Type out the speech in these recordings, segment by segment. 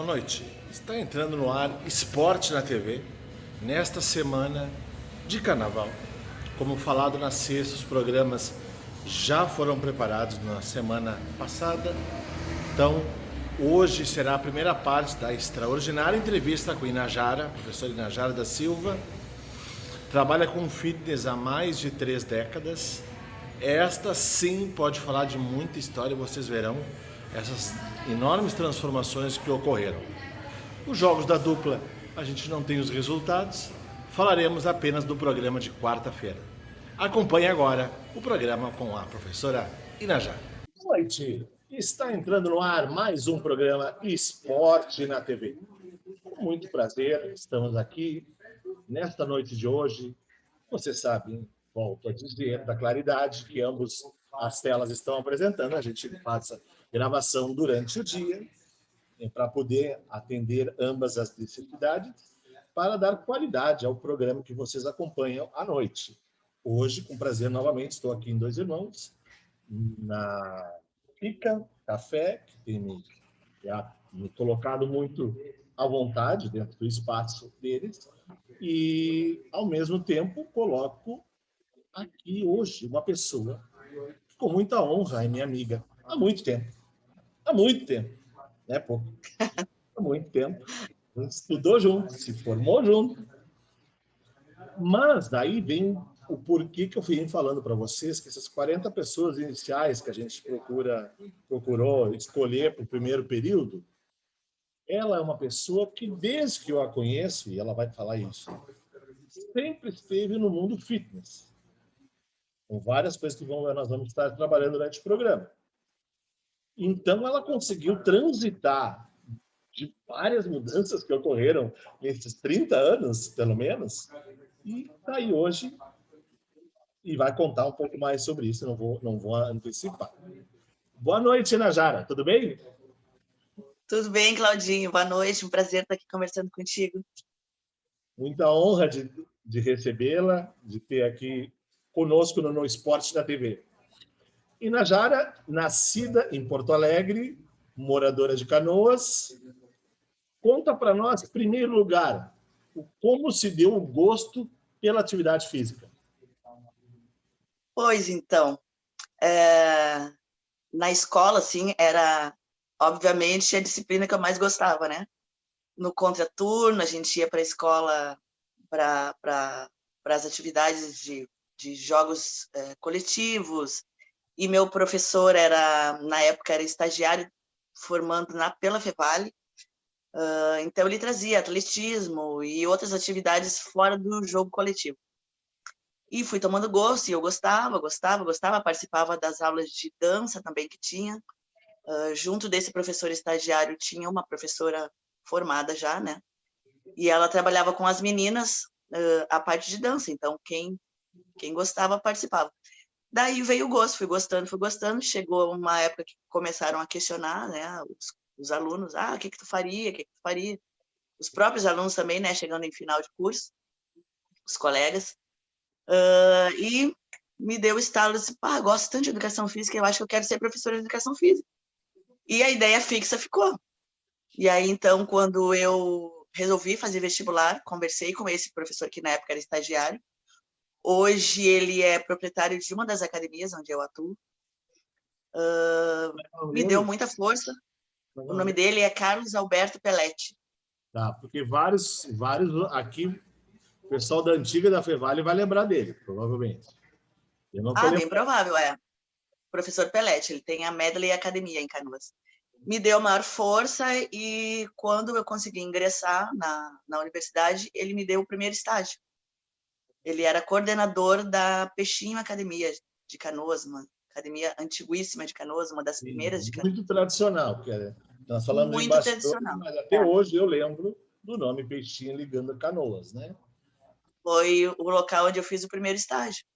Boa noite. Está entrando no ar Esporte na TV, nesta semana de carnaval. Como falado na sexta, os programas já foram preparados na semana passada. Então, hoje será a primeira parte da extraordinária entrevista com Inajara, professora Inajara da Silva. Trabalha com fitness há mais de 3 décadas. Esta sim pode falar de muita história, vocês verão essas enormes transformações que ocorreram. Os jogos da dupla, a gente não tem os resultados, falaremos apenas do programa de quarta-feira. Acompanhe agora o programa com a professora Inajara. Boa noite, está entrando no ar mais um programa Esporte na TV. Com muito prazer, estamos aqui nesta noite de hoje. Você sabe, volto a dizer, da claridade que ambos as telas estão apresentando, a gente faz a gravação durante o dia, para poder atender ambas as necessidades, para dar qualidade ao programa que vocês acompanham à noite. Hoje, com prazer, novamente, estou aqui em Dois Irmãos, na Pica Café, que tem me colocado muito à vontade dentro do espaço deles, e, ao mesmo tempo, coloco aqui hoje uma pessoa que, com muita honra, é minha amiga há muito tempo. Há muito tempo. Né, pô? Há muito tempo. A gente estudou junto, se formou junto. Mas daí vem o porquê que eu vim falando para vocês que essas 40 pessoas iniciais que a gente procurou escolher para o primeiro período, ela é uma pessoa que, desde que eu a conheço, e ela vai falar isso, sempre esteve no mundo fitness. Com várias coisas que nós vamos estar trabalhando durante o programa. Então, ela conseguiu transitar de várias mudanças que ocorreram nesses 30 anos, pelo menos, e está aí hoje e vai contar um pouco mais sobre isso, não vou antecipar. Boa noite, Inajara, tudo bem? Tudo bem, Claudinho, boa noite, um prazer estar aqui conversando contigo. Muita honra de recebê-la, de ter aqui conosco no Esporte da TV. Inajara, nascida em Porto Alegre, moradora de Canoas. Conta para nós, em primeiro lugar, como se deu o gosto pela atividade física. Pois então, na escola, assim, era, obviamente, a disciplina que eu mais gostava, né? No contraturno, a gente ia para a escola para as atividades de jogos coletivos, e meu professor na época, era estagiário formando pela Fevale, então ele trazia atletismo e outras atividades fora do jogo coletivo. E fui tomando gosto, e eu gostava, participava das aulas de dança também que tinha. Junto desse professor estagiário, tinha uma professora formada já, né? E ela trabalhava com as meninas a parte de dança, então quem gostava, participava. Daí veio o gosto, fui gostando, chegou uma época que começaram a questionar, né, os alunos, o que tu faria, Os próprios alunos também, né, chegando em final de curso, os colegas, e me deu o estalo, disse, gosto tanto de educação física, eu acho que eu quero ser professora de educação física. E a ideia fixa ficou. E aí, então, quando eu resolvi fazer vestibular, conversei com esse professor, que na época era estagiário. Hoje ele é proprietário de uma das academias onde eu atuo. Me deu muita força. O nome dele é Carlos Alberto Pelletti. Tá, porque vários aqui, o pessoal da antiga da Fevale vai lembrar dele, provavelmente. Eu não bem provável, Professor Pelletti, ele tem a Medley Academia em Canoas. Me deu maior força, e quando eu consegui ingressar na universidade, ele me deu o primeiro estágio. Ele era coordenador da Peixinho Academia de Canoas, uma academia antiguíssima de Canoas, uma das primeiras de Canoas. Muito tradicional, porque nós falamos muito em bastidores, tradicional. mas até hoje eu lembro do nome Peixinho ligando a Canoas, né? Foi o local onde eu fiz o primeiro estágio.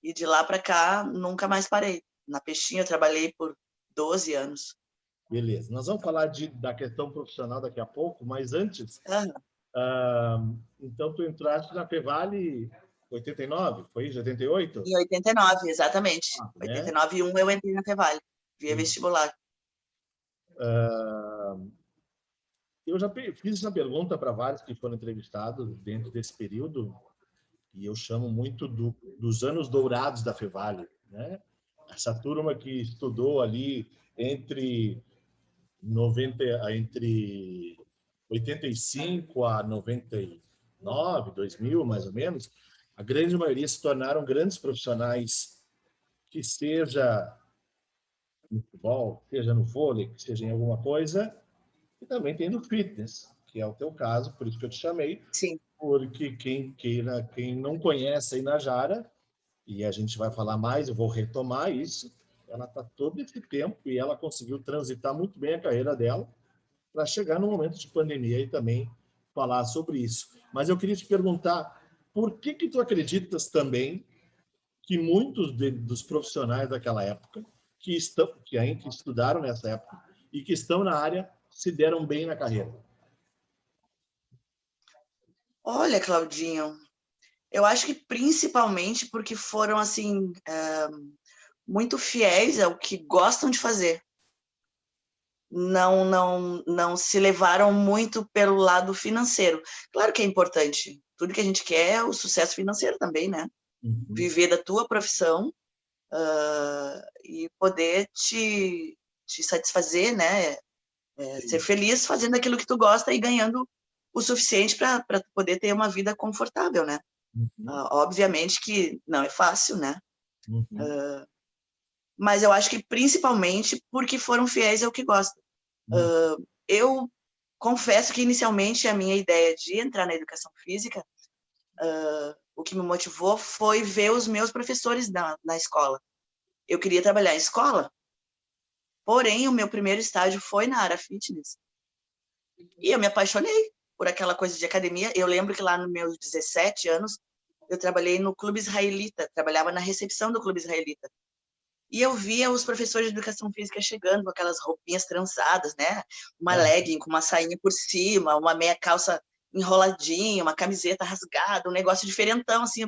E de lá para cá, nunca mais parei. Na Peixinho eu trabalhei por 12 anos. Beleza. Nós vamos falar da questão profissional daqui a pouco, mas antes... então, tu entraste na Fevale 89? Foi isso? 88? Em 89, exatamente. 89 e 1 eu entrei na Fevale, via vestibular. Eu já fiz essa pergunta para vários que foram entrevistados dentro desse período, e eu chamo muito dos anos dourados da Fevale, né? Essa turma que estudou ali entre 90, entre 85 a 99, 2000, mais ou menos, a grande maioria se tornaram grandes profissionais, que seja no futebol, seja no vôlei, seja em alguma coisa, e também tem no fitness, que é o teu caso, por isso que eu te chamei, Sim. porque quem não conhece a Inajara, e a gente vai falar mais, eu vou retomar isso, ela está todo esse tempo e ela conseguiu transitar muito bem a carreira dela para chegar no momento de pandemia e também falar sobre isso. Mas eu queria te perguntar, por que que tu acreditas também que muitos dos profissionais daquela época, que ainda estudaram nessa época e que estão na área, se deram bem na carreira? Olha, Claudinho, eu acho que principalmente porque foram, assim, muito fiéis ao que gostam de fazer. Não se levaram muito pelo lado financeiro. Claro que é importante. Tudo que a gente quer é o sucesso financeiro também, né? Uhum. Viver da tua profissão, e poder te satisfazer, né? Ser Sim. feliz fazendo aquilo que tu gosta e ganhando o suficiente para poder ter uma vida confortável, né? Uhum. Obviamente que não é fácil, né? Uhum. Mas eu acho que principalmente porque foram fiéis ao que gostam. Uhum. Eu confesso que inicialmente a minha ideia de entrar na educação física, o que me motivou foi ver os meus professores na escola. Eu queria trabalhar em escola, porém o meu primeiro estágio foi na área fitness e eu me apaixonei por aquela coisa de academia. Eu lembro que lá nos meus 17 anos eu trabalhei no Clube Israelita, trabalhava na recepção do Clube Israelita. E eu via os professores de educação física chegando com aquelas roupinhas trançadas, né? Uma Ah, legging com uma sainha por cima, uma meia calça enroladinha, uma camiseta rasgada, um negócio diferentão, assim.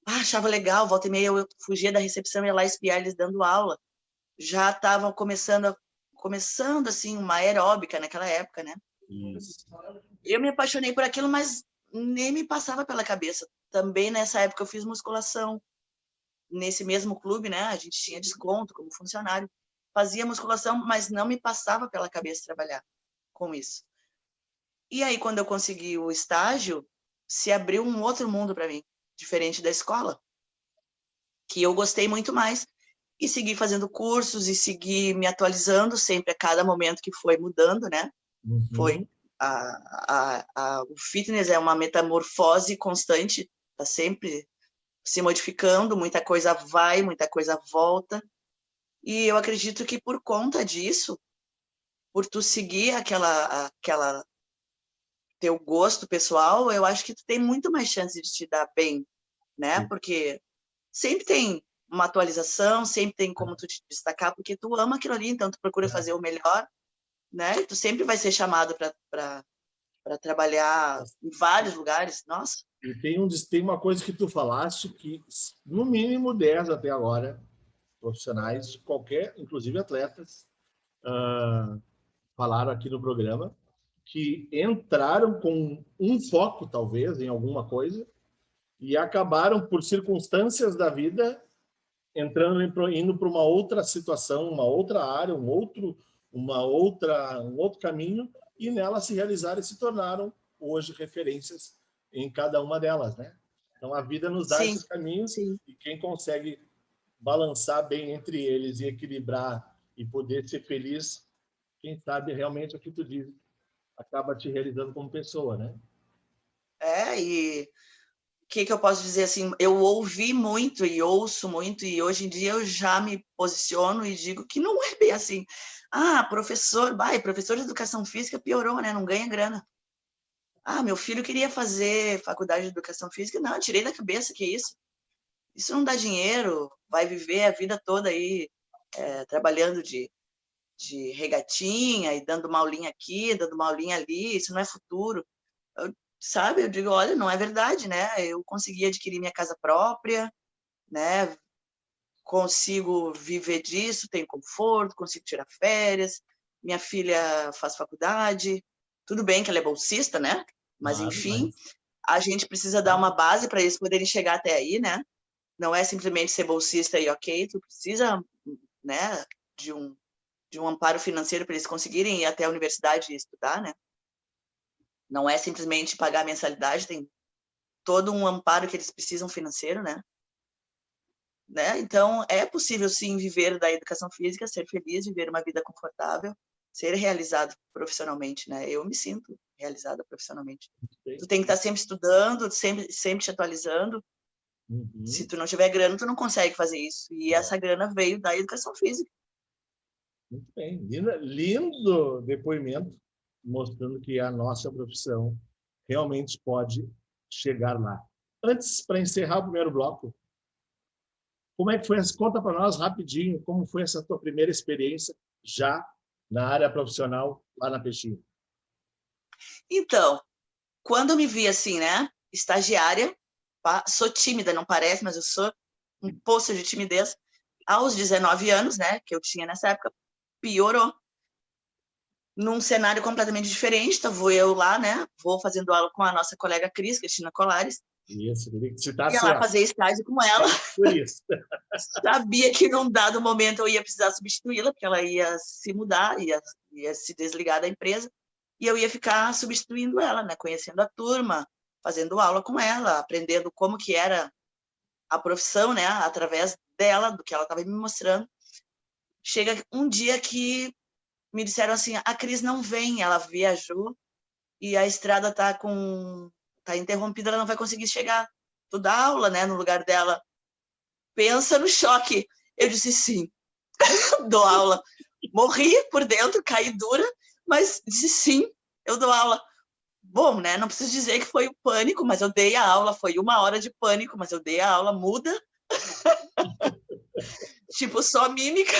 Achava legal, volta e meia eu fugia da recepção e ia lá espiar eles dando aula. Já estavam começando assim, uma aeróbica naquela época, né? isso. Eu me apaixonei por aquilo, mas nem me passava pela cabeça. Também nessa época eu fiz musculação, nesse mesmo clube, né? A gente tinha desconto como funcionário. Fazia musculação, mas não me passava pela cabeça trabalhar com isso. E aí, quando eu consegui o estágio, se abriu um outro mundo para mim, diferente da escola, que eu gostei muito mais e segui fazendo cursos e segui me atualizando sempre a cada momento que foi mudando, né? Foi Uhum. o fitness é uma metamorfose constante, tá sempre se modificando, muita coisa vai, muita coisa volta. E eu acredito que por conta disso, por tu seguir aquela teu gosto pessoal, eu acho que tu tem muito mais chance de te dar bem, né? Sim. Porque sempre tem uma atualização, sempre tem como tu te destacar, porque tu ama aquilo ali, então tu procura fazer o melhor, né? E tu sempre vai ser chamado para trabalhar em vários lugares. Nossa, E tem uma coisa que tu falaste que, no mínimo 10 até agora, profissionais de qualquer, inclusive atletas, ah, falaram aqui no programa, que entraram com um foco, talvez, em alguma coisa, e acabaram, por circunstâncias da vida, indo para uma outra situação, uma outra área, um outro caminho, e nela se realizaram e se tornaram hoje referências em cada uma delas, né? Então a vida nos dá sim, esses caminhos sim. e quem consegue balançar bem entre eles e equilibrar e poder ser feliz, quem sabe realmente é o que tu diz, acaba te realizando como pessoa, né? E o que eu posso dizer assim? Eu ouvi muito e ouço muito, e hoje em dia eu já me posiciono e digo que não é bem assim. Professor de educação física piorou, né? Não ganha grana. Meu filho queria fazer faculdade de educação física. Não, tirei da cabeça que isso. Isso não dá dinheiro, vai viver a vida toda aí trabalhando de regatinha e dando uma aulinha aqui, dando uma aulinha ali, isso não é futuro. Sabe, eu digo, olha, não é verdade, né? Eu consegui adquirir minha casa própria, né? Consigo viver disso, tenho conforto, consigo tirar férias, minha filha faz faculdade, Tudo bem que ela é bolsista, né? Mas, Claro, enfim, a gente precisa dar uma base para eles poderem chegar até aí, né? Não é simplesmente ser bolsista e ok, tu precisa, né, de um amparo financeiro para eles conseguirem ir até a universidade e estudar, né? Não é simplesmente pagar a mensalidade, tem todo um amparo que eles precisam financeiro, né? Então, é possível, sim, viver da educação física, ser feliz, viver uma vida confortável, ser realizado profissionalmente, né? Eu me sinto realizada profissionalmente. Tu tem que estar sempre estudando, sempre te atualizando. Se tu não tiver grana, tu não consegue fazer isso. E essa grana veio da educação física. Muito bem. Lindo depoimento, mostrando que a nossa profissão realmente pode chegar lá. Antes, para encerrar o primeiro bloco, como é que foi? Conta para nós rapidinho como foi essa tua primeira experiência já na área profissional lá na Peixinho. Então, quando eu me vi assim, né, estagiária, sou tímida, não parece, mas eu sou um poço de timidez. Aos 19 anos, né, que eu tinha nessa época, piorou. Num cenário completamente diferente, então vou eu lá, né, vou fazendo aula com a nossa colega Cristina Colares. Isso, queria que citasse ia lá fazer estágio com ela. Por isso. Sabia que num dado momento eu ia precisar substituí-la, porque ela ia se mudar, ia se desligar da empresa, e eu ia ficar substituindo ela, né? Conhecendo a turma, fazendo aula com ela, aprendendo como que era a profissão, né? Através dela, do que ela estava me mostrando. Chega um dia que me disseram assim, a Cris não vem, ela viajou e a estrada está interrompida, ela não vai conseguir chegar. Tu dá aula, né, no lugar dela. Pensa no choque. Eu disse sim, dou aula. Morri por dentro, caí dura, mas disse sim, eu dou aula. Bom, né, não preciso dizer que foi o pânico, mas eu dei a aula, foi 1 hora de pânico, mas eu dei a aula muda. Tipo, só mímica.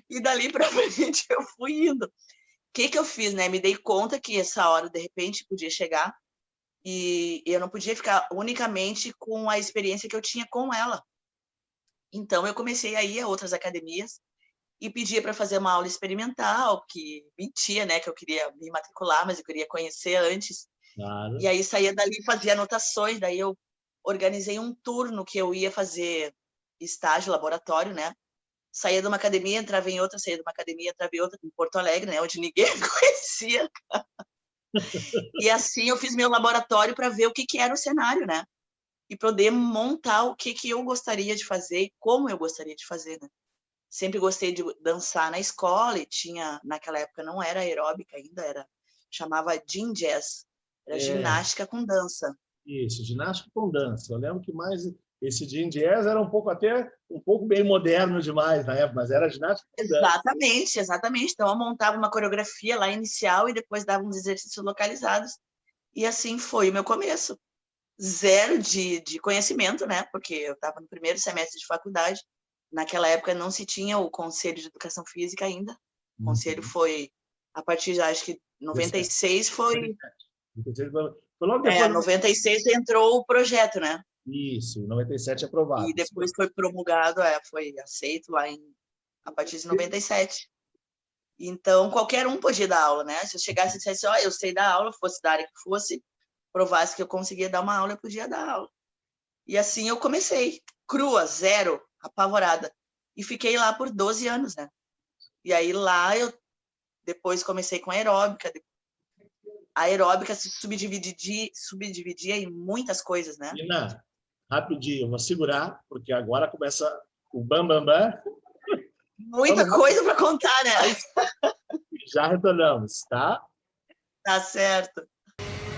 E dali para frente eu fui indo. O que eu fiz, né? Me dei conta que essa hora, de repente, podia chegar e eu não podia ficar unicamente com a experiência que eu tinha com ela. Então, eu comecei a ir a outras academias e pedia para fazer uma aula experimental, que mentia, né? Que eu queria me matricular, mas eu queria conhecer antes. Claro. E aí saía dali e fazia anotações, daí eu organizei um turno que eu ia fazer estágio, laboratório, né? Saía de uma academia, entrava em outra, saía de uma academia, entrava em outra, em Porto Alegre, né? Onde ninguém me conhecia. E assim eu fiz meu laboratório para ver o que era o cenário, né? E poder montar o que eu gostaria de fazer e como eu gostaria de fazer, né? Sempre gostei de dançar na escola e tinha, naquela época não era aeróbica ainda, chamava Gym Jazz, era ginástica com dança. Isso, ginástica com dança. Eu lembro que mais esse Gym Jazz era um pouco bem moderno demais na época, mas era ginástica com dança. Exatamente. Então eu montava uma coreografia lá inicial e depois dava uns exercícios localizados. E assim foi o meu começo. Zero de conhecimento, né? Porque eu estava no primeiro semestre de faculdade. Naquela época não se tinha o Conselho de Educação Física ainda. O conselho foi, a partir de, acho que 96 foi... Foi logo depois... 96 entrou o projeto, né? Isso, 97 aprovado. E depois foi promulgado, foi aceito lá a partir de 97. Então, qualquer um podia dar aula, né? Se eu chegasse e dissesse, eu sei dar aula, fosse da área que fosse, provasse que eu conseguia dar uma aula, eu podia dar aula. E assim eu comecei, crua, zero, apavorada. E fiquei lá por 12 anos, né? E aí lá eu depois comecei com aeróbica. A aeróbica se subdividia em muitas coisas, né? Nina, rapidinho, vou segurar, porque agora começa o bam, bam, bam. Muita coisa para contar, né? Já retornamos, tá? Tá certo.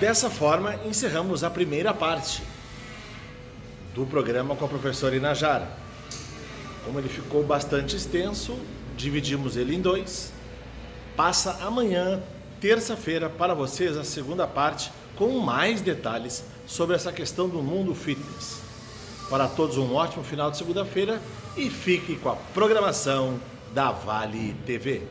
Dessa forma, encerramos a primeira parte do programa com a professora Inajara. Como ele ficou bastante extenso, dividimos ele em 2. Passa amanhã, terça-feira, para vocês a segunda parte com mais detalhes sobre essa questão do mundo fitness. Para todos um ótimo final de segunda-feira e fique com a programação da Vale TV.